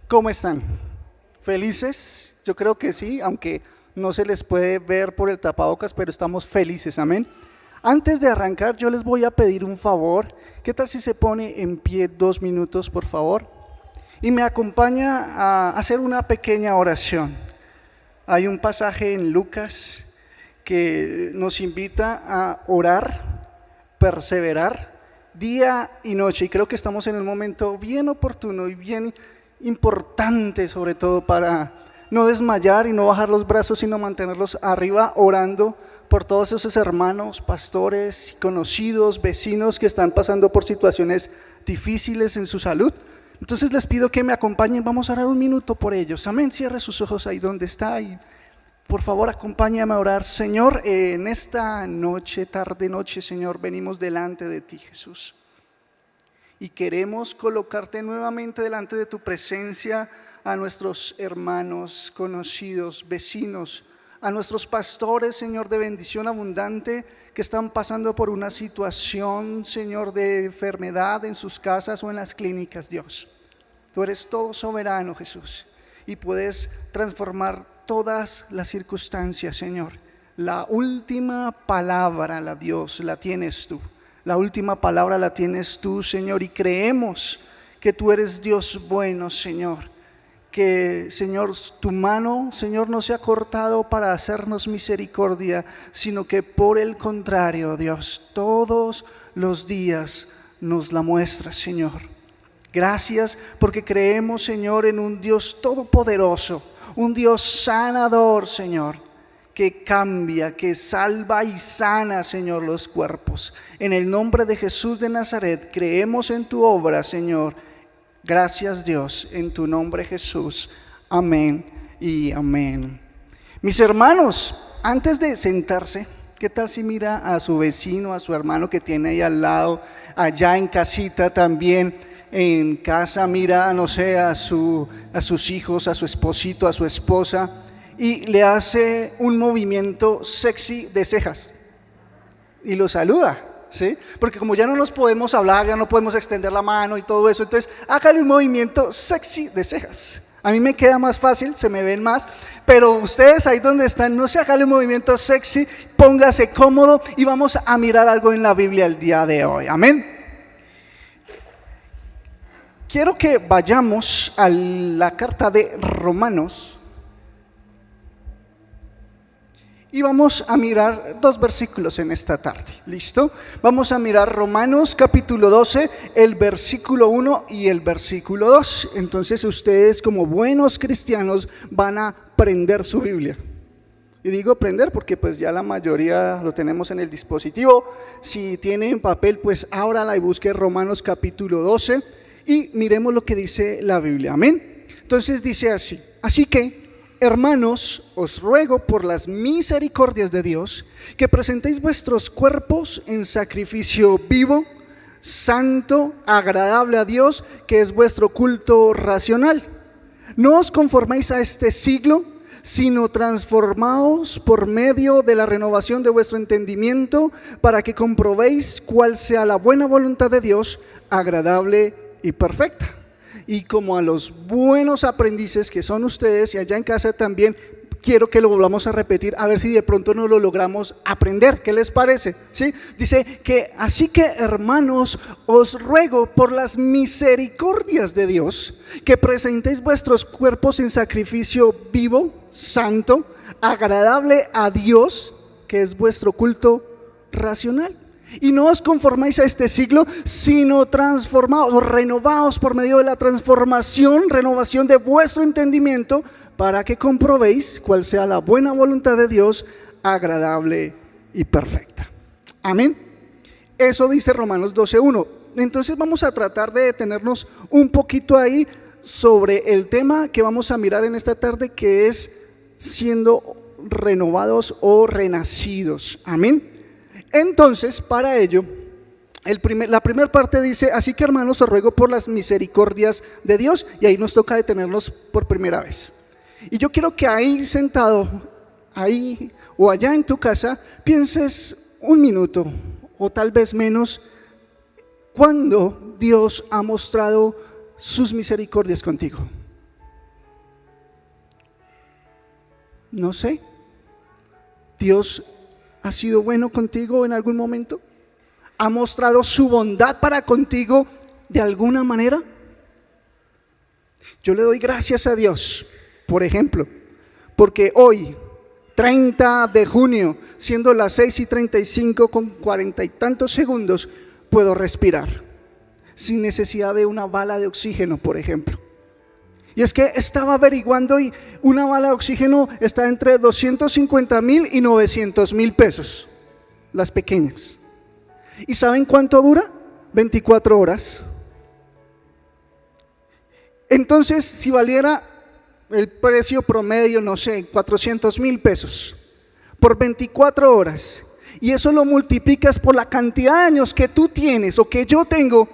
¿Cómo están? ¿Felices? Yo creo que sí, aunque no se les puede ver por el tapabocas, pero estamos felices, amén. Antes de arrancar, yo les voy a pedir un favor. ¿Qué tal si se pone en pie 2 minutos, por favor? Y me acompaña a hacer una pequeña oración. Hay un pasaje en Lucas que nos invita a orar, perseverar día y noche, y creo que estamos en un momento bien oportuno y bien importante, sobre todo para no desmayar y no bajar los brazos, sino mantenerlos arriba, orando por todos esos hermanos, pastores, conocidos, vecinos que están pasando por situaciones difíciles en su salud. Entonces les pido que me acompañen, vamos a orar 1 minuto por ellos, amén. Cierre sus ojos ahí donde está y por favor acompáñame a orar. Señor, en esta noche, tarde noche, Señor, venimos delante de ti, Jesús, y queremos colocarte nuevamente delante de tu presencia a nuestros hermanos, conocidos, vecinos, a nuestros pastores, Señor, de bendición abundante, que están pasando por una situación, Señor, de enfermedad en sus casas o en las clínicas. Dios, tú eres todo soberano, Jesús, y puedes transformar todas las circunstancias, Señor. La última palabra, Dios, la tienes tú. La última palabra la tienes tú, Señor, y creemos que tú eres Dios bueno, Señor. Que, Señor, tu mano, Señor, no se ha cortado para hacernos misericordia, sino que por el contrario, Dios, todos los días nos la muestra, Señor. Gracias porque creemos, Señor, en un Dios todopoderoso, un Dios sanador, Señor, que cambia, que salva y sana, Señor, los cuerpos. En el nombre de Jesús de Nazaret, creemos en tu obra, Señor. Gracias, Dios, en tu nombre, Jesús. Amén y amén. Mis hermanos, antes de sentarse, ¿qué tal si mira a su vecino, a su hermano que tiene ahí al lado, allá en casita también, en casa, mira, no sé, a sus hijos, a su esposito, a su esposa, y le hace un movimiento sexy de cejas y lo saluda, ¿sí? Porque como ya no nos podemos hablar, ya no podemos extender la mano y todo eso, entonces hágale un movimiento sexy de cejas. A mí me queda más fácil, se me ven más, pero ustedes ahí donde están, no se hágale un movimiento sexy, póngase cómodo y vamos a mirar algo en la Biblia el día de hoy, amén. Quiero que vayamos a la carta de Romanos y vamos a mirar 2 versículos en esta tarde, ¿listo? Vamos a mirar Romanos capítulo 12, el versículo 1 y el versículo 2. Entonces ustedes, como buenos cristianos, van a prender su Biblia. Y digo prender porque pues ya la mayoría lo tenemos en el dispositivo. Si tienen papel, pues ábrala y busque Romanos capítulo 12 y miremos lo que dice la Biblia, amén. Entonces dice así: así que, hermanos, os ruego por las misericordias de Dios que presentéis vuestros cuerpos en sacrificio vivo, santo, agradable a Dios, que es vuestro culto racional. No os conforméis a este siglo, sino transformaos por medio de la renovación de vuestro entendimiento, para que comprobéis cuál sea la buena voluntad de Dios, agradable y perfecta. Y como a los buenos aprendices que son ustedes, y allá en casa también, quiero que lo volvamos a repetir, a ver si de pronto no lo logramos aprender. ¿Qué les parece? ¿Sí? Dice que así que, hermanos, os ruego por las misericordias de Dios que presentéis vuestros cuerpos en sacrificio vivo, santo, agradable a Dios, que es vuestro culto racional. Y no os conformáis a este siglo, sino transformaos o renovaos por medio de la renovación de vuestro entendimiento, para que comprobéis cuál sea la buena voluntad de Dios, agradable y perfecta. Amén. Eso dice Romanos 12:1. Entonces vamos a tratar de detenernos un poquito ahí sobre el tema que vamos a mirar en esta tarde, que es siendo renovados o renacidos. Amén. Entonces, para ello, la primera parte dice: así que, hermanos, os ruego por las misericordias de Dios, y ahí nos toca detenernos por primera vez. Y yo quiero que ahí sentado, ahí o allá en tu casa, pienses 1 minuto o tal vez menos, cuando Dios ha mostrado sus misericordias contigo. No sé. ¿Dios ha sido bueno contigo en algún momento? ¿Ha mostrado su bondad para contigo de alguna manera? Yo le doy gracias a Dios, por ejemplo, porque hoy, 30 de junio, siendo las 6:35 con 40 y tantos segundos, puedo respirar sin necesidad de una bala de oxígeno, por ejemplo. Y es que estaba averiguando y una bala de oxígeno está entre 250,000 y 900,000 pesos, las pequeñas. ¿Y saben cuánto dura? 24 horas. Entonces, si valiera el precio promedio, no sé, 400,000 pesos por 24 horas, y eso lo multiplicas por la cantidad de años que tú tienes o que yo tengo,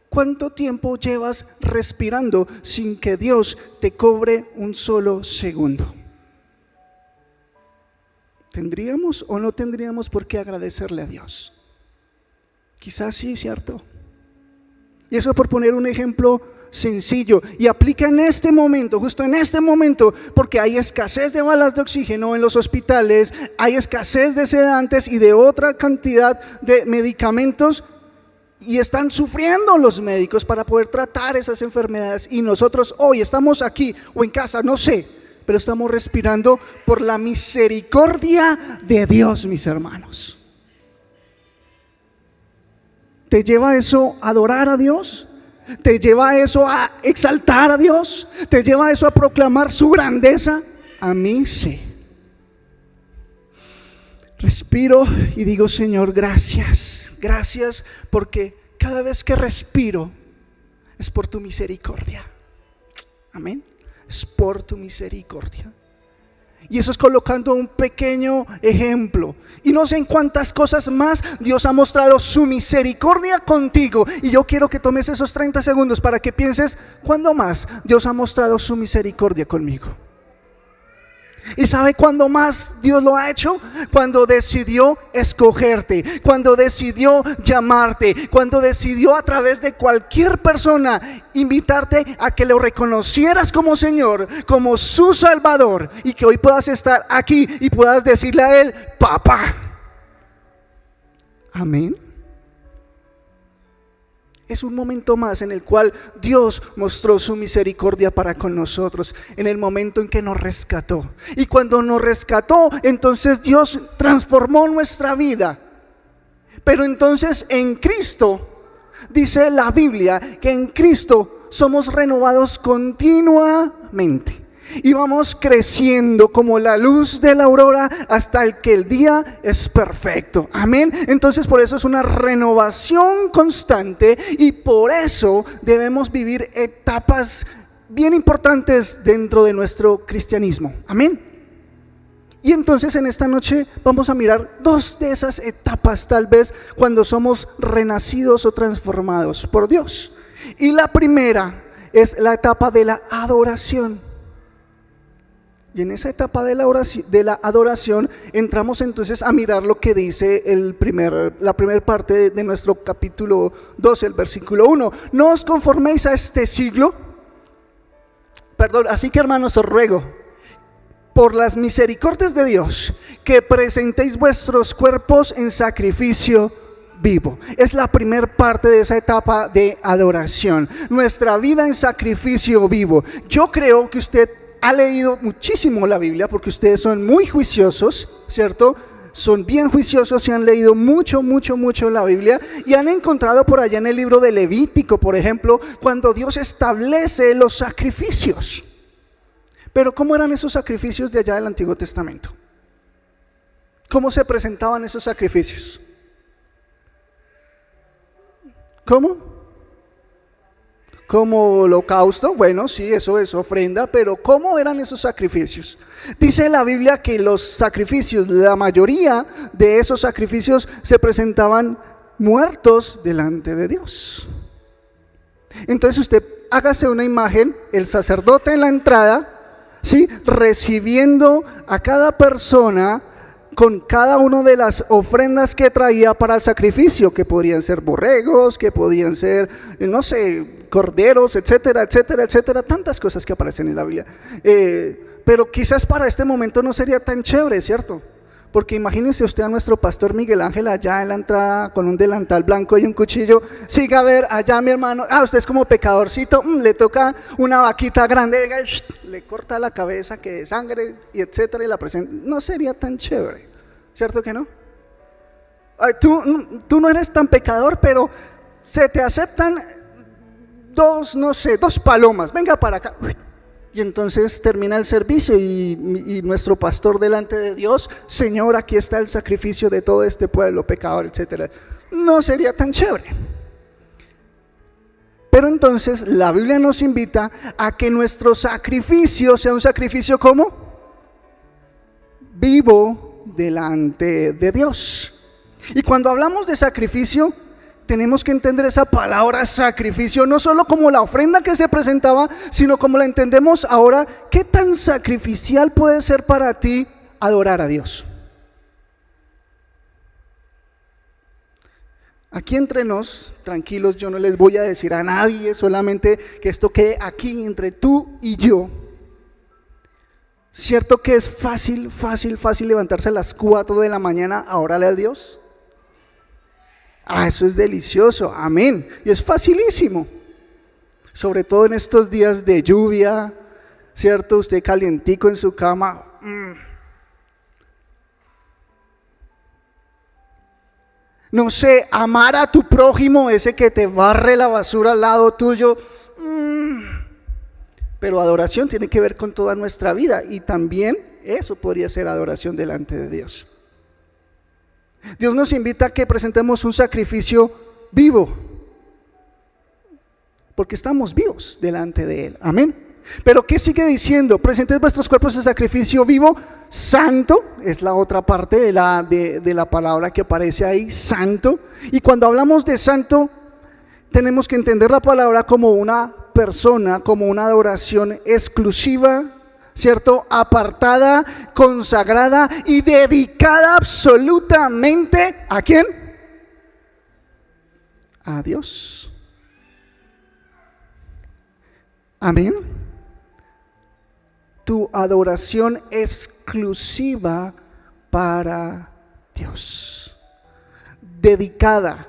¿cuánto tiempo llevas respirando sin que Dios te cobre un solo segundo? ¿Tendríamos o no tendríamos por qué agradecerle a Dios? Quizás sí, ¿cierto? Y eso por poner un ejemplo sencillo, y aplica en este momento, justo en este momento, porque hay escasez de balas de oxígeno en los hospitales, hay escasez de sedantes y de otra cantidad de medicamentos, y están sufriendo los médicos para poder tratar esas enfermedades, y nosotros hoy estamos aquí o en casa, no sé, pero estamos respirando por la misericordia de Dios, mis hermanos. ¿Te lleva eso a adorar a Dios? ¿Te lleva eso a exaltar a Dios? ¿Te lleva eso a proclamar su grandeza? A mí sí. Respiro y digo, Señor, gracias, gracias, porque cada vez que respiro es por tu misericordia. Amén. Es por tu misericordia. Y eso es colocando un pequeño ejemplo. Y no sé en cuántas cosas más Dios ha mostrado su misericordia contigo. Y yo quiero que tomes esos 30 segundos para que pienses, ¿cuándo más Dios ha mostrado su misericordia conmigo? ¿Y sabe cuándo más Dios lo ha hecho? Cuando decidió escogerte, cuando decidió llamarte, cuando decidió a través de cualquier persona invitarte a que lo reconocieras como Señor, como su Salvador, y que hoy puedas estar aquí y puedas decirle a Él, papá. Amén. Es un momento más en el cual Dios mostró su misericordia para con nosotros, en el momento en que nos rescató. Y cuando nos rescató, entonces Dios transformó nuestra vida. Pero entonces en Cristo, dice la Biblia, que en Cristo somos renovados continuamente. Y vamos creciendo como la luz de la aurora hasta el que el día es perfecto. Amén. Entonces por eso es una renovación constante, y por eso debemos vivir etapas bien importantes dentro de nuestro cristianismo. Amén. Y entonces en esta noche vamos a mirar dos de esas etapas, tal vez cuando somos renacidos o transformados por Dios. Y la primera es la etapa de la adoración. Y en esa etapa de la adoración entramos entonces a mirar lo que dice la primera parte de nuestro capítulo 12, el versículo 1. No os conforméis a este siglo. Así que hermanos, os ruego, por las misericordias de Dios, que presentéis vuestros cuerpos en sacrificio vivo. Es la primera parte de esa etapa de adoración. Nuestra vida en sacrificio vivo. Yo creo que usted ha leído muchísimo la Biblia, porque ustedes son muy juiciosos, ¿cierto? Son bien juiciosos y han leído mucho la Biblia, y han encontrado por allá en el libro de Levítico, por ejemplo, cuando Dios establece los sacrificios. Pero ¿cómo eran esos sacrificios de allá del Antiguo Testamento? ¿Cómo se presentaban esos sacrificios? ¿Cómo? Como holocausto, bueno, sí, eso es ofrenda, pero ¿cómo eran esos sacrificios? Dice la Biblia que los sacrificios, la mayoría de esos sacrificios se presentaban muertos delante de Dios. Entonces usted hágase una imagen, el sacerdote en la entrada, ¿sí?, recibiendo a cada persona con cada una de las ofrendas que traía para el sacrificio, que podrían ser borregos, que podían ser, no sé, corderos, etcétera, etcétera, etcétera, tantas cosas que aparecen en la Biblia. Pero quizás para este momento no sería tan chévere, ¿cierto? Porque imagínense usted a nuestro pastor Miguel Ángel allá en la entrada con un delantal blanco y un cuchillo. Siga a ver, allá mi hermano, usted es como pecadorcito, le toca una vaquita grande, le corta la cabeza que de sangre y etcétera y la presenta. No sería tan chévere, ¿cierto que no? Ay, tú no eres tan pecador, pero se te aceptan dos palomas, venga para acá. Y entonces termina el servicio y nuestro pastor delante de Dios, Señor, aquí está el sacrificio de todo este pueblo pecador, etcétera. No sería tan chévere. Pero entonces la Biblia nos invita a que nuestro sacrificio sea un sacrificio ¿cómo? Vivo delante de Dios. Y cuando hablamos de sacrificio, tenemos que entender esa palabra sacrificio, no solo como la ofrenda que se presentaba, sino como la entendemos ahora. ¿Qué tan sacrificial puede ser para ti adorar a Dios? Aquí entre nos, tranquilos, yo no les voy a decir a nadie, solamente que esto quede aquí entre tú y yo. ¿Cierto que es fácil levantarse a las 4 de la mañana a orarle a Dios? Eso es delicioso, amén. Y es facilísimo, sobre todo en estos días de lluvia, ¿cierto? Usted calientico en su cama. No sé, amar a tu prójimo, ese que te barre la basura al lado tuyo. Pero adoración tiene que ver con toda nuestra vida y también eso podría ser adoración delante de Dios. Dios nos invita a que presentemos un sacrificio vivo, porque estamos vivos delante de Él, amén. Pero ¿qué sigue diciendo? Presenten vuestros cuerpos en sacrificio vivo, santo, es la otra parte de la palabra que aparece ahí, santo. Y cuando hablamos de santo, tenemos que entender la palabra como una persona, como una adoración exclusiva, ¿cierto? Apartada, consagrada y dedicada absolutamente ¿a quién? A Dios. Amén. Tu adoración exclusiva para Dios. Dedicada,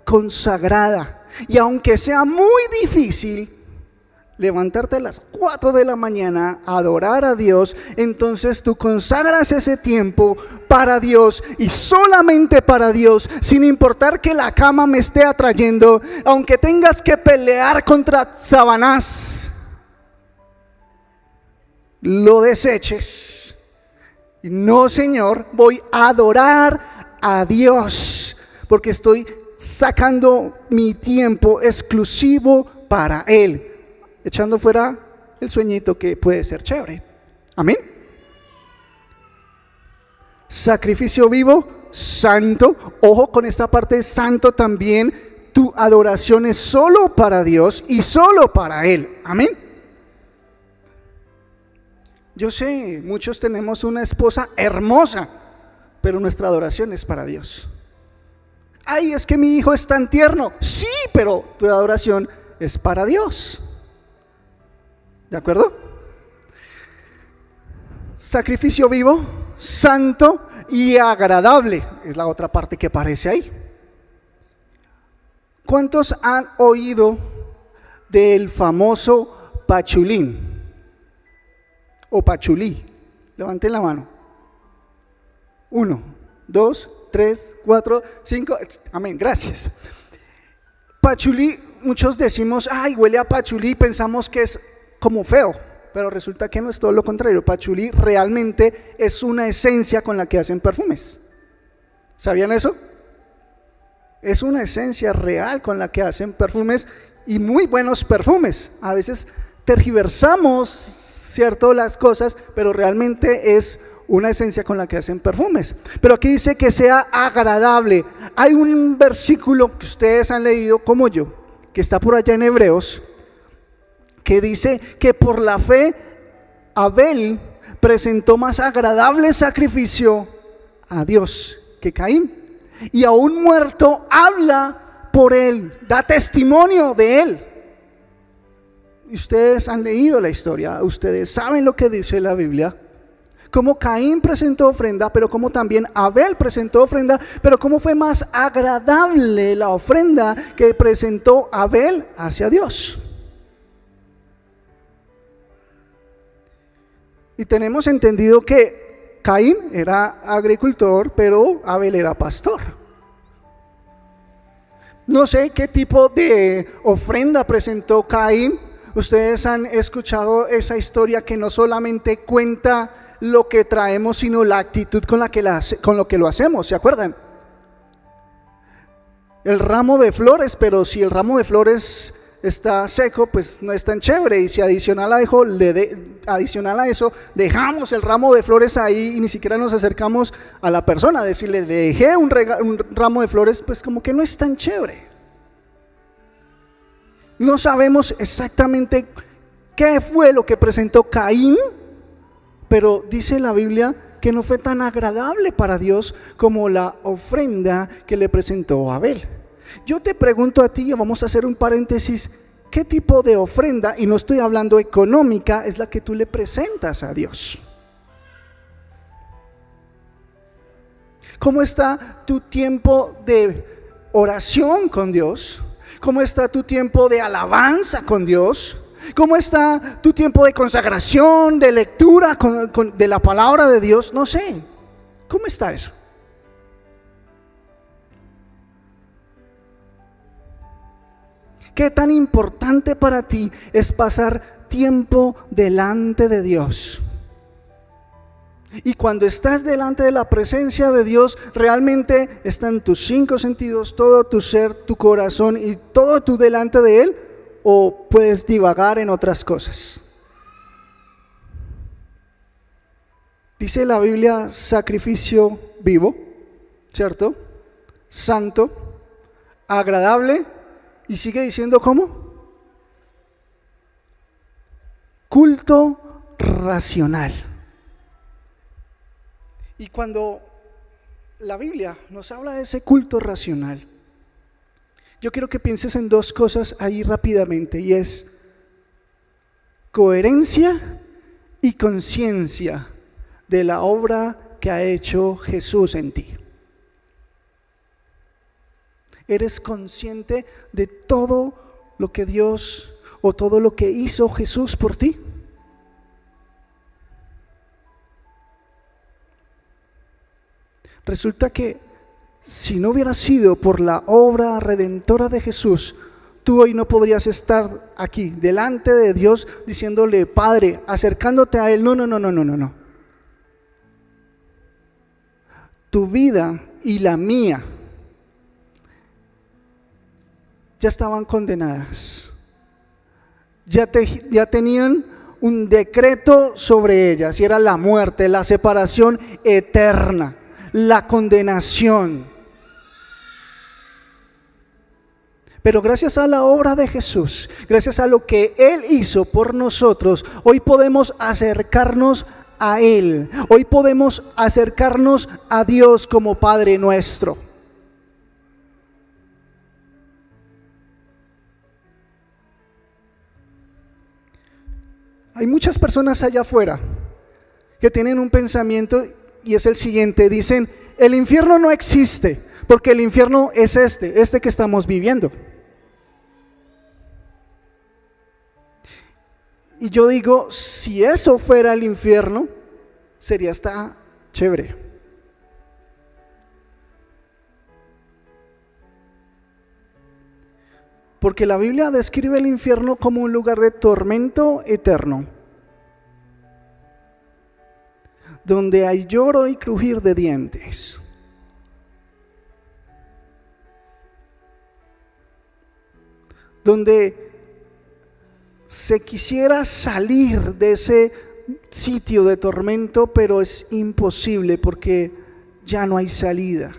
consagrada. Y aunque sea muy difícil levantarte a las 4 de la mañana a adorar a Dios, entonces tú consagras ese tiempo para Dios y solamente para Dios, sin importar que la cama me esté atrayendo, aunque tengas que pelear contra Satanás, lo deseches. No, Señor, voy a adorar a Dios porque estoy sacando mi tiempo exclusivo para Él, echando fuera el sueñito que puede ser chévere. Amén. Sacrificio vivo, santo. Ojo con esta parte de santo también. Tu adoración es solo para Dios y solo para Él. Amén. Yo sé, muchos tenemos una esposa hermosa, pero nuestra adoración es para Dios. Ay, es que mi hijo es tan tierno. Sí, pero tu adoración es para Dios. ¿De acuerdo? Sacrificio vivo, santo y agradable es la otra parte que aparece ahí. ¿Cuántos han oído del famoso pachulín o pachulí? Levanten la mano. 1, 2, 3, 4, 5. Amén, gracias. Pachulí, muchos decimos, ay, huele a pachulí, y pensamos que es como feo, pero resulta que no, es todo lo contrario. Pachulí realmente es una esencia con la que hacen perfumes. ¿Sabían eso? Es una esencia real con la que hacen perfumes, y muy buenos perfumes. A veces tergiversamos, ¿cierto?, las cosas, pero realmente es una esencia con la que hacen perfumes. Pero aquí dice que sea agradable. Hay un versículo que ustedes han leído como yo, que está por allá en Hebreos, que dice que por la fe Abel presentó más agradable sacrificio a Dios que Caín, y aún muerto habla por él, da testimonio de él. ustedes han leído la historia, ustedes saben lo que dice la Biblia, cómo Caín presentó ofrenda, pero cómo también Abel presentó ofrenda, pero cómo fue más agradable la ofrenda que presentó Abel hacia Dios. Y tenemos entendido que Caín era agricultor, pero Abel era pastor. No sé qué tipo de ofrenda presentó Caín. Ustedes han escuchado esa historia que no solamente cuenta lo que traemos, sino la actitud con lo que lo hacemos, ¿se acuerdan? El ramo de flores, pero si el ramo de flores está seco, pues no es tan chévere, y si adicional a eso dejamos el ramo de flores ahí y ni siquiera nos acercamos a la persona a decirle, le dejé un ramo de flores, pues como que no es tan chévere. No sabemos exactamente qué fue lo que presentó Caín, pero dice la Biblia que no fue tan agradable para Dios como la ofrenda que le presentó Abel. Yo te pregunto a ti, vamos a hacer un paréntesis, ¿qué tipo de ofrenda, y no estoy hablando económica, es la que tú le presentas a Dios? ¿Cómo está tu tiempo de oración con Dios? ¿Cómo está tu tiempo de alabanza con Dios? ¿Cómo está tu tiempo de consagración, de lectura de la palabra de Dios? No sé, ¿cómo está eso? ¿Qué tan importante para ti es pasar tiempo delante de Dios? Y cuando estás delante de la presencia de Dios, realmente están tus 5 sentidos, todo tu ser, tu corazón y todo tú delante de Él, o puedes divagar en otras cosas. Dice la Biblia, sacrificio vivo, ¿cierto? Santo, agradable, y sigue diciendo ¿cómo? Culto racional. Y cuando la Biblia nos habla de ese culto racional, yo quiero que pienses en 2 cosas ahí rápidamente, y es coherencia y conciencia de la obra que ha hecho Jesús en ti. ¿Eres consciente de todo lo que Dios o todo lo que hizo Jesús por ti? Resulta que si no hubiera sido por la obra redentora de Jesús, tú hoy no podrías estar aquí delante de Dios diciéndole, Padre, acercándote a Él. No. Tu vida y la mía ya estaban condenadas. Ya tenían un decreto sobre ellas, y era la muerte, la separación eterna, la condenación. Pero gracias a la obra de Jesús, gracias a lo que Él hizo por nosotros, hoy podemos acercarnos a Él. Hoy podemos acercarnos a Dios como Padre nuestro. Hay muchas personas allá afuera que tienen un pensamiento, y es el siguiente: dicen, el infierno no existe, porque el infierno es este que estamos viviendo. Y yo digo, si eso fuera el infierno, sería hasta chévere. Porque la Biblia describe el infierno como un lugar de tormento eterno, donde hay lloro y crujir de dientes. Donde se quisiera salir de ese sitio de tormento, pero es imposible porque ya no hay salida.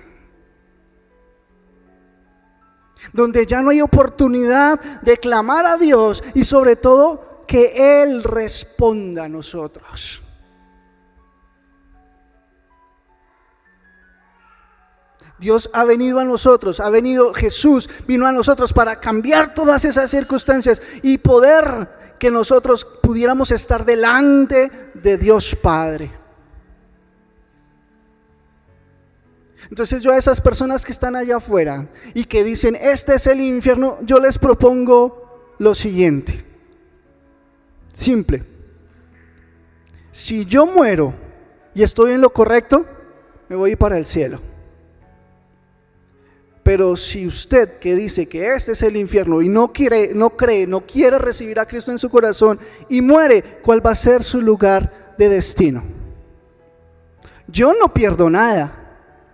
Donde ya no hay oportunidad de clamar a Dios y sobre todo que Él responda a nosotros. Dios ha venido a nosotros, Jesús vino a nosotros para cambiar todas esas circunstancias y poder que nosotros pudiéramos estar delante de Dios Padre. Entonces yo a esas personas que están allá afuera y que dicen, este es el infierno, yo les propongo lo siguiente, simple. Si yo muero y estoy en lo correcto, me voy para el cielo. Pero si usted que dice que este es el infierno y no cree, no quiere recibir a Cristo en su corazón y muere, ¿cuál va a ser su lugar de destino? Yo no pierdo nada,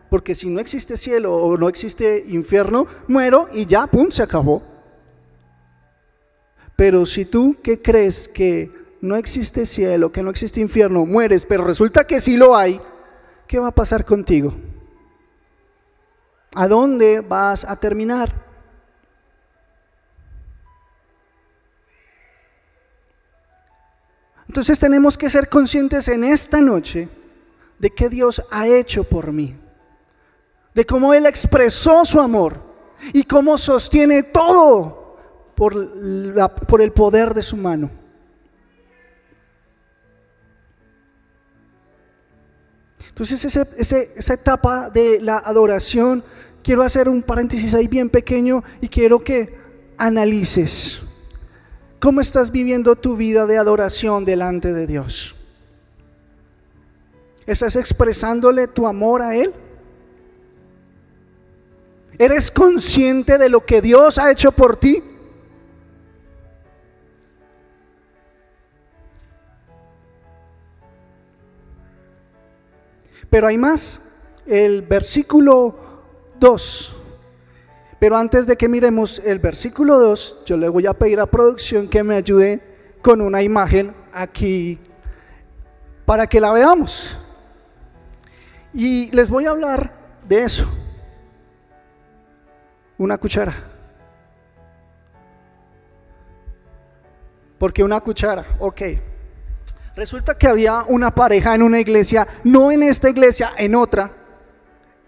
porque si no existe cielo o no existe infierno, muero y ya, pum, se acabó. Pero si tú que crees que no existe cielo, que no existe infierno, mueres, pero resulta que sí lo hay, ¿qué va a pasar contigo? ¿A dónde vas a terminar? Entonces tenemos que ser conscientes en esta noche de qué Dios ha hecho por mí, de cómo Él expresó su amor y cómo sostiene todo por el poder de su mano. Entonces esa etapa de la adoración, quiero hacer un paréntesis ahí bien pequeño y quiero que analices cómo estás viviendo tu vida de adoración delante de Dios. ¿Estás expresándole tu amor a Él? ¿Eres consciente de lo que Dios ha hecho por ti? Pero hay más, el versículo 2. Pero antes de que miremos el versículo 2, yo le voy a pedir a producción que me ayude con una imagen aquí para que la veamos. Y les voy a hablar de eso. Una cuchara. ¿Por qué una cuchara? Ok. Resulta que había una pareja en una iglesia, no en esta iglesia, en otra,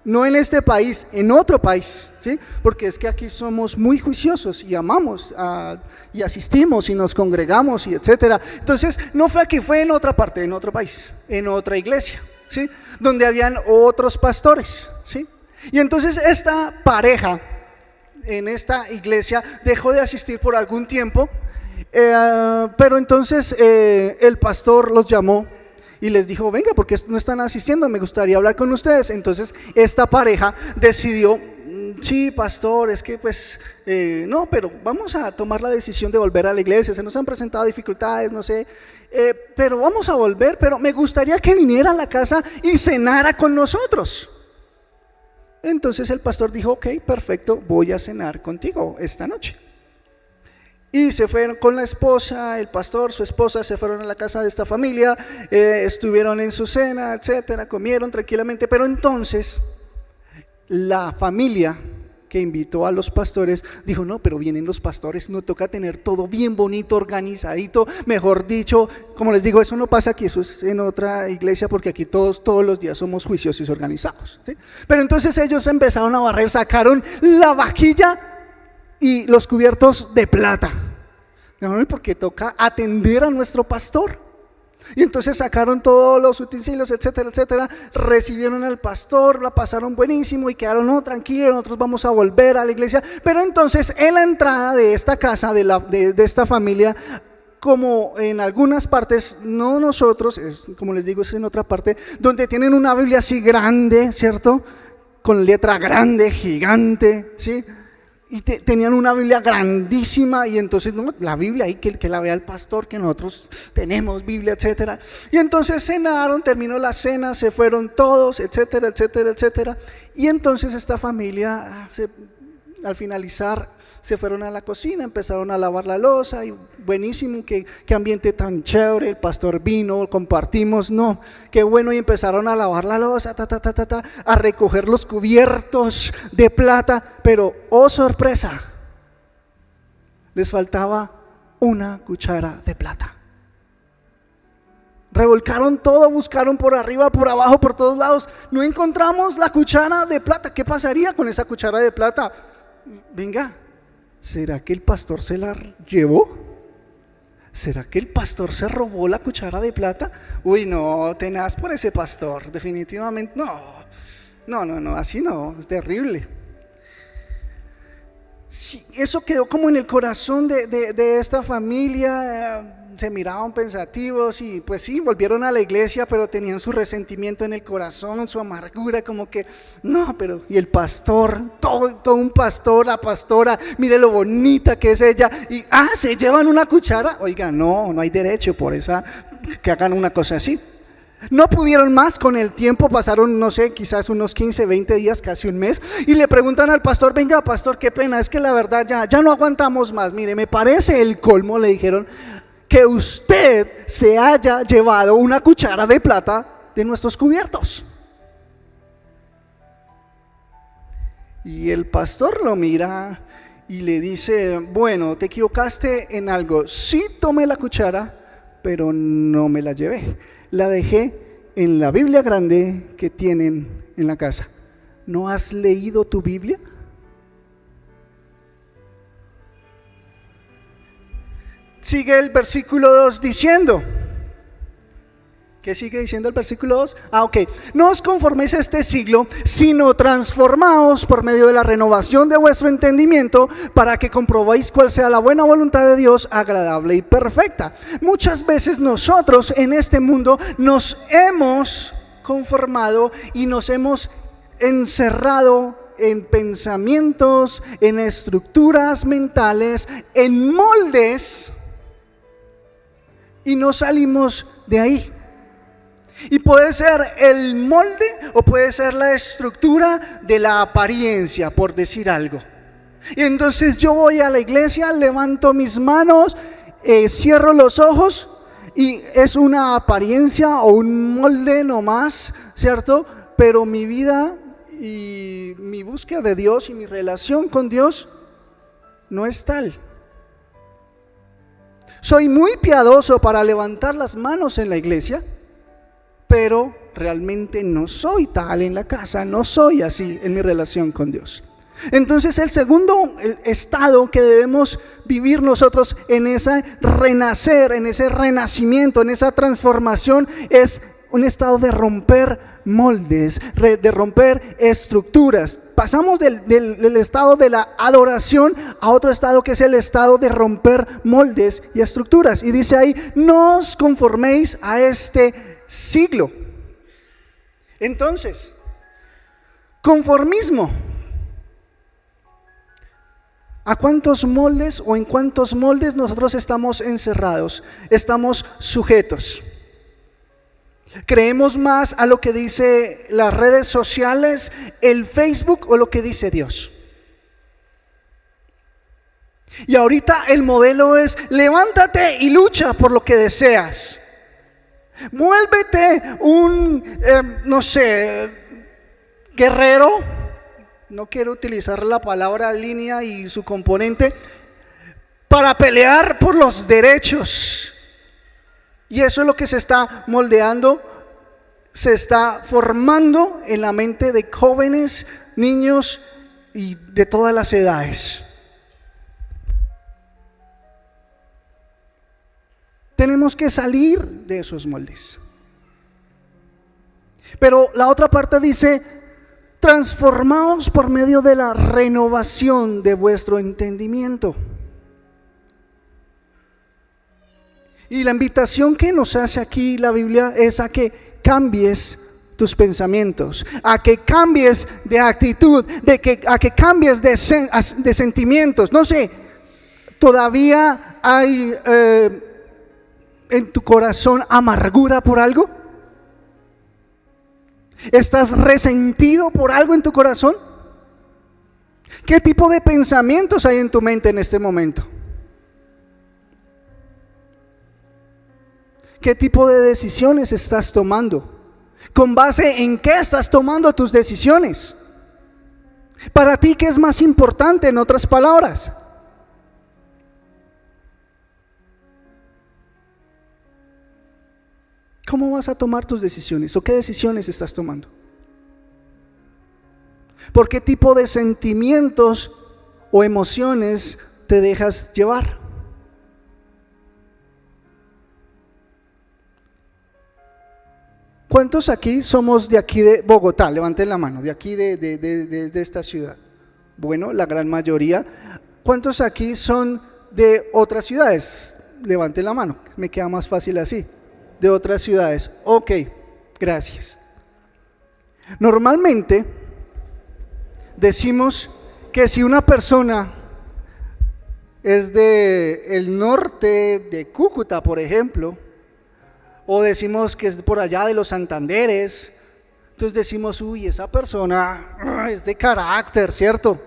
no en este país, en otro país, ¿sí? Porque es que aquí somos muy juiciosos y amamos y asistimos y nos congregamos y etcétera. Entonces no fue aquí, fue en otra parte, en otro país, en otra iglesia, ¿sí? Donde habían otros pastores, ¿sí? Y entonces esta pareja en esta iglesia dejó de asistir por algún tiempo. Pero entonces el pastor los llamó y les dijo, venga, porque no están asistiendo, me gustaría hablar con ustedes. Entonces esta pareja decidió, sí, pastor, es que pues no, pero vamos a tomar la decisión de volver a la iglesia, se nos han presentado dificultades, no sé, pero vamos a volver, pero me gustaría que viniera a la casa y cenara con nosotros. Entonces el pastor dijo, ok, perfecto, voy a cenar contigo esta noche. Y se fueron con la esposa, el pastor, su esposa, se fueron a la casa de esta familia, estuvieron en su cena, etcétera, comieron tranquilamente. Pero entonces la familia que invitó a los pastores dijo, no, pero vienen los pastores, nos toca tener todo bien bonito, organizadito, mejor dicho, como les digo, eso no pasa aquí, eso es en otra iglesia, porque aquí todos los días somos juiciosos y organizados, ¿sí? Pero entonces ellos empezaron a barrer, sacaron la vajilla y los cubiertos de plata, ¿no? Porque toca atender a nuestro pastor. Y entonces sacaron todos los utensilios, etcétera, etcétera, recibieron al pastor, la pasaron buenísimo y quedaron, no, tranquilos, nosotros vamos a volver a la iglesia. Pero entonces en la entrada de esta casa, de esta familia, como en algunas partes, no nosotros, como les digo, es en otra parte, donde tienen una Biblia así grande, ¿cierto? Con letra grande, gigante, ¿sí? Y tenían una Biblia grandísima, y entonces no, la Biblia ahí que la vea el pastor, que nosotros tenemos Biblia, etcétera. Y entonces cenaron, terminó la cena, se fueron todos, etcétera, etcétera, etcétera. Y entonces esta familia, al finalizar, se fueron a la cocina, empezaron a lavar la loza, y buenísimo, qué ambiente tan chévere, el pastor vino, compartimos, no, qué bueno, y empezaron a lavar la loza, a recoger los cubiertos de plata, pero oh sorpresa, les faltaba una cuchara de plata. Revolcaron todo, buscaron por arriba, por abajo, por todos lados, no encontramos la cuchara de plata. ¿Qué pasaría con esa cuchara de plata? Venga, ¿será que el pastor se la llevó? ¿Será que el pastor se robó la cuchara de plata? Uy, no, tenaz por ese pastor, definitivamente no. No, no, no, así no, es terrible. Sí, eso quedó como en el corazón de esta familia. Se miraban pensativos y pues sí, volvieron a la iglesia, pero tenían su resentimiento en el corazón, su amargura, como que, no, pero, y el pastor, todo un pastor, la pastora, mire lo bonita que es ella, y, se llevan una cuchara, oiga, no hay derecho por esa, que hagan una cosa así. No pudieron más, con el tiempo pasaron, no sé, quizás unos 15, 20 días, casi un mes, y le preguntan al pastor, venga pastor, qué pena, es que la verdad ya no aguantamos más, mire, me parece el colmo, le dijeron, que usted se haya llevado una cuchara de plata de nuestros cubiertos. Y el pastor lo mira y le dice, bueno, te equivocaste en algo, sí tomé la cuchara, pero no me la llevé. La dejé en la Biblia grande que tienen en la casa. ¿No has leído tu Biblia? Sigue el versículo 2 diciendo. ¿Qué sigue diciendo el versículo 2? Ok. No os conforméis a este siglo, sino transformaos por medio de la renovación de vuestro entendimiento, para que comprobéis cuál sea la buena voluntad de Dios, agradable y perfecta. Muchas veces nosotros en este mundo nos hemos conformado y nos hemos encerrado en pensamientos, en estructuras mentales, en moldes, y no salimos de ahí. Y puede ser el molde o puede ser la estructura de la apariencia, por decir algo. Y entonces yo voy a la iglesia, levanto mis manos, cierro los ojos y es una apariencia o un molde nomás, ¿cierto? Pero mi vida y mi búsqueda de Dios y mi relación con Dios no es tal. Soy muy piadoso para levantar las manos en la iglesia, pero realmente no soy tal en la casa, no soy así en mi relación con Dios. Entonces el segundo estado que debemos vivir nosotros en ese renacer, en ese renacimiento, en esa transformación, es un estado de romper moldes, de romper estructuras. Pasamos del estado de la adoración a otro estado que es el estado de romper moldes y estructuras. Y dice ahí, no os conforméis a este siglo. Entonces, conformismo. ¿A cuántos moldes o en cuántos moldes nosotros estamos encerrados? Estamos sujetos. Creemos más a lo que dice las redes sociales, el Facebook, o lo que dice Dios. Y ahorita el modelo es levántate y lucha por lo que deseas. Vuélvete un, guerrero. No quiero utilizar la palabra línea y su componente, para pelear por los derechos. Y eso es lo que se está moldeando, se está formando en la mente de jóvenes, niños y de todas las edades. Tenemos que salir de esos moldes. Pero la otra parte dice, transformaos por medio de la renovación de vuestro entendimiento. Y la invitación que nos hace aquí la Biblia es a que cambies tus pensamientos, a que cambies de actitud, a que cambies de sentimientos. No sé, todavía hay en tu corazón amargura por algo. ¿Estás resentido por algo en tu corazón? ¿Qué tipo de pensamientos hay en tu mente en este momento? ¿Qué tipo de decisiones estás tomando? ¿Con base en qué estás tomando tus decisiones? Para ti, ¿qué es más importante, en otras palabras? ¿Cómo vas a tomar tus decisiones? ¿O qué decisiones estás tomando? ¿Por qué tipo de sentimientos o emociones te dejas llevar? ¿Cuántos aquí somos de aquí de Bogotá? Levanten la mano, de aquí de esta ciudad. Bueno, la gran mayoría. ¿Cuántos aquí son de otras ciudades? Levanten la mano, me queda más fácil así. De otras ciudades. Ok, gracias. Normalmente decimos que si una persona es de el norte de Cúcuta, por ejemplo, o decimos que es por allá de los Santanderes, entonces decimos, uy, esa persona es de carácter, ¿cierto?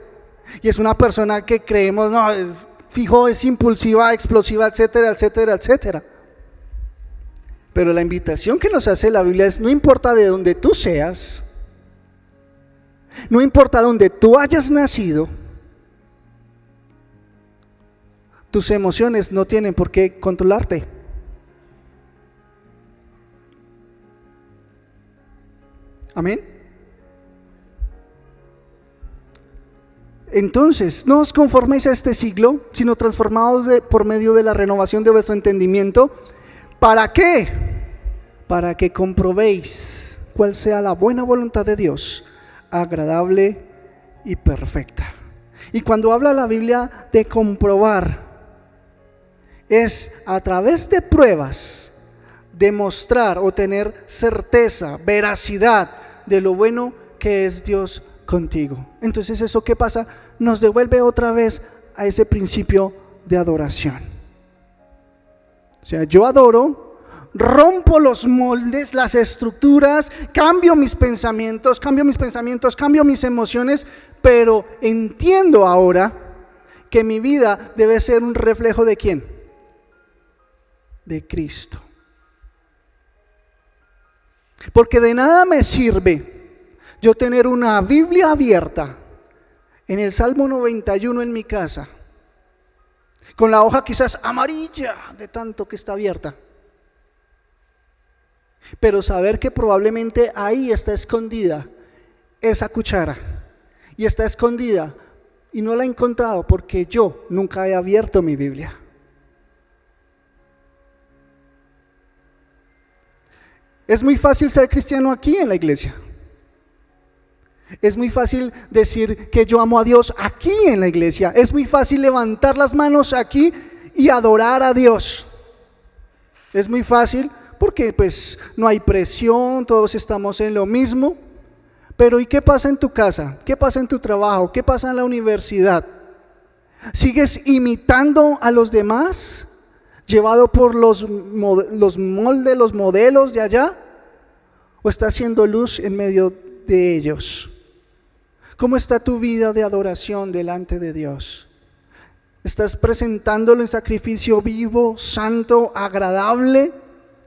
Y es una persona que creemos, no, es fijo, es impulsiva, explosiva, etcétera, etcétera, etcétera. Pero la invitación que nos hace la Biblia es, no importa de donde tú seas, no importa donde tú hayas nacido, tus emociones no tienen por qué controlarte. Amén. Entonces, no os conforméis a este siglo, sino transformados por medio de la renovación de vuestro entendimiento. ¿Para qué? Para que comprobéis cuál sea la buena voluntad de Dios, agradable y perfecta. Y cuando habla la Biblia de comprobar, es a través de pruebas demostrar o tener certeza, veracidad de lo bueno que es Dios contigo. Entonces, ¿eso qué pasa? Nos devuelve otra vez a ese principio de adoración. O sea, yo adoro, rompo los moldes, las estructuras, cambio mis pensamientos, cambio mis emociones, pero entiendo ahora que mi vida debe ser un reflejo ¿de quién? De Cristo. Porque de nada me sirve yo tener una Biblia abierta en el Salmo 91 en mi casa, con la hoja quizás amarilla de tanto que está abierta, pero saber que probablemente ahí está escondida esa cuchara, y está escondida y no la he encontrado porque yo nunca he abierto mi Biblia. Es muy fácil ser cristiano aquí en la iglesia. Es muy fácil decir que yo amo a Dios aquí en la iglesia. Es muy fácil levantar las manos aquí y adorar a Dios. Es muy fácil porque pues no hay presión, todos estamos en lo mismo. Pero ¿y qué pasa en tu casa? ¿Qué pasa en tu trabajo? ¿Qué pasa en la universidad? ¿Sigues imitando a los demás? ¿Llevado por los moldes, los modelos de allá? ¿O estás haciendo luz en medio de ellos? ¿Cómo está tu vida de adoración delante de Dios? ¿Estás presentándolo en sacrificio vivo, santo, agradable,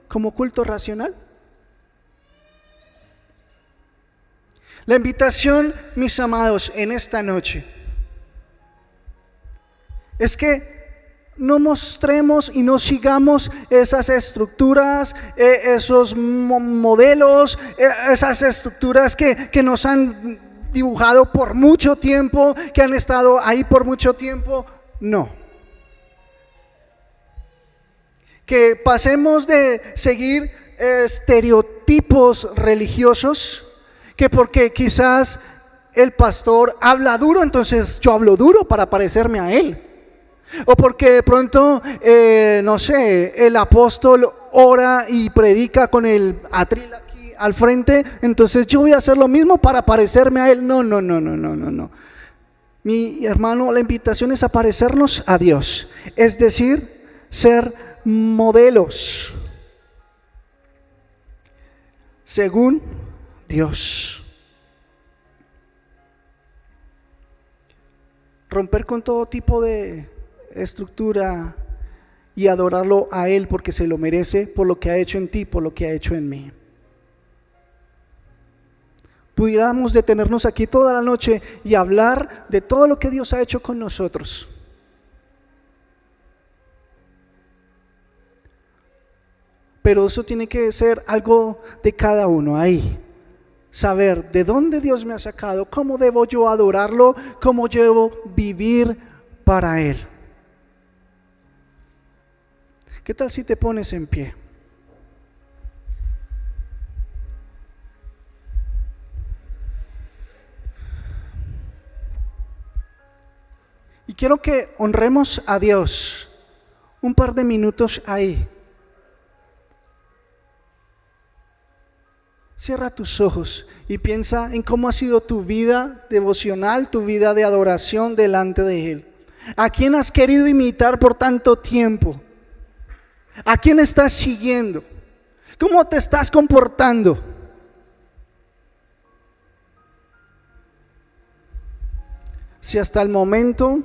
como culto racional? La invitación, mis amados, en esta noche es que no mostremos y no sigamos esas estructuras, esos modelos, esas estructuras que nos han dibujado por mucho tiempo, que han estado ahí por mucho tiempo. No. Que pasemos de seguir estereotipos religiosos, que porque quizás el pastor habla duro, entonces yo hablo duro para parecerme a él. O porque de pronto, no sé, el apóstol ora y predica con el atril aquí al frente, entonces yo voy a hacer lo mismo para parecerme a él. No. Mi hermano, la invitación es a parecernos a Dios, es decir, ser modelos según Dios. Romper con todo tipo de estructura y adorarlo a Él porque se lo merece, por lo que ha hecho en ti, por lo que ha hecho en mí. Pudiéramos detenernos aquí toda la noche y hablar de todo lo que Dios ha hecho con nosotros. Pero eso tiene que ser algo de cada uno ahí. Saber de dónde Dios me ha sacado, cómo debo yo adorarlo, cómo debo vivir para Él. ¿Qué tal si te pones en pie? quiero que honremos a Dios un par de minutos ahí. Cierra tus ojos y piensa en cómo ha sido tu vida devocional, tu vida de adoración delante de Él. ¿A quién has querido imitar por tanto tiempo? ¿A quién estás siguiendo? ¿Cómo te estás comportando? Si hasta el momento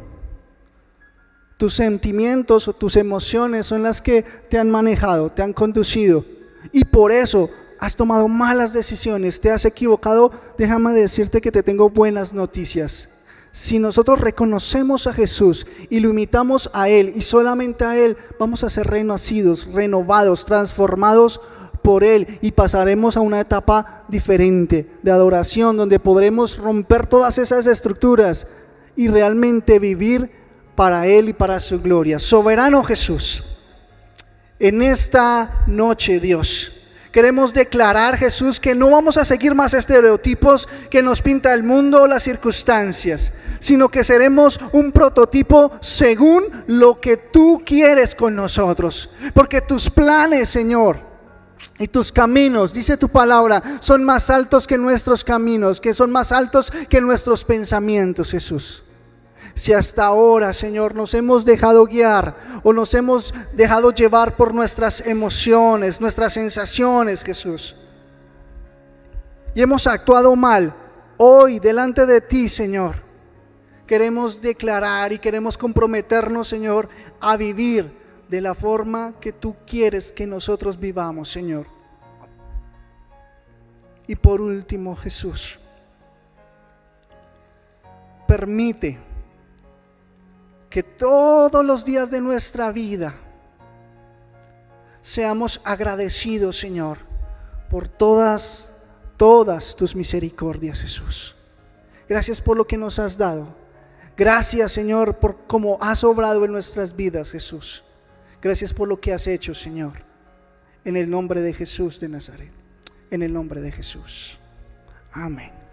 tus sentimientos o tus emociones son las que te han manejado, te han conducido, y por eso has tomado malas decisiones, te has equivocado, déjame decirte que te tengo buenas noticias. Si nosotros reconocemos a Jesús y lo imitamos a Él y solamente a Él, vamos a ser renacidos, renovados, transformados por Él, y pasaremos a una etapa diferente de adoración, donde podremos romper todas esas estructuras y realmente vivir para Él y para su gloria. Soberano Jesús, en esta noche, Dios, queremos declarar, Jesús, que no vamos a seguir más estereotipos que nos pinta el mundo o las circunstancias, sino que seremos un prototipo según lo que tú quieres con nosotros. Porque tus planes, Señor, y tus caminos, dice tu palabra, son más altos que nuestros caminos, que son más altos que nuestros pensamientos, Jesús. Si hasta ahora, Señor, nos hemos dejado guiar o nos hemos dejado llevar por nuestras emociones, nuestras sensaciones, Jesús, y hemos actuado mal, hoy delante de ti, Señor, queremos declarar y queremos comprometernos, Señor, a vivir de la forma que tú quieres que nosotros vivamos, Señor. Y por último, Jesús, permite que todos los días de nuestra vida seamos agradecidos, Señor, por todas tus misericordias, Jesús. Gracias por lo que nos has dado. Gracias, Señor, por cómo has obrado en nuestras vidas, Jesús. Gracias por lo que has hecho, Señor. En el nombre de Jesús de Nazaret. En el nombre de Jesús. Amén.